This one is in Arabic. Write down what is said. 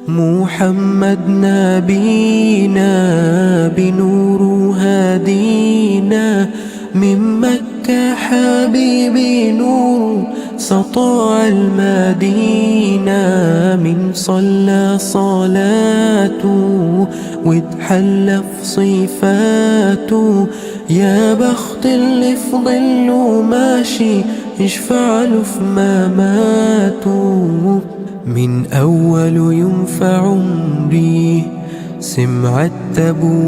محمد نبينا بنور هادينا، من مكة حبيبي نور سطاع المدينة، من صلى صلاته واتحلى في صفاته، يا بخت اللي في ظله ماشي يشفع له في مماته. من أول يوم في عمري سمعت أبوه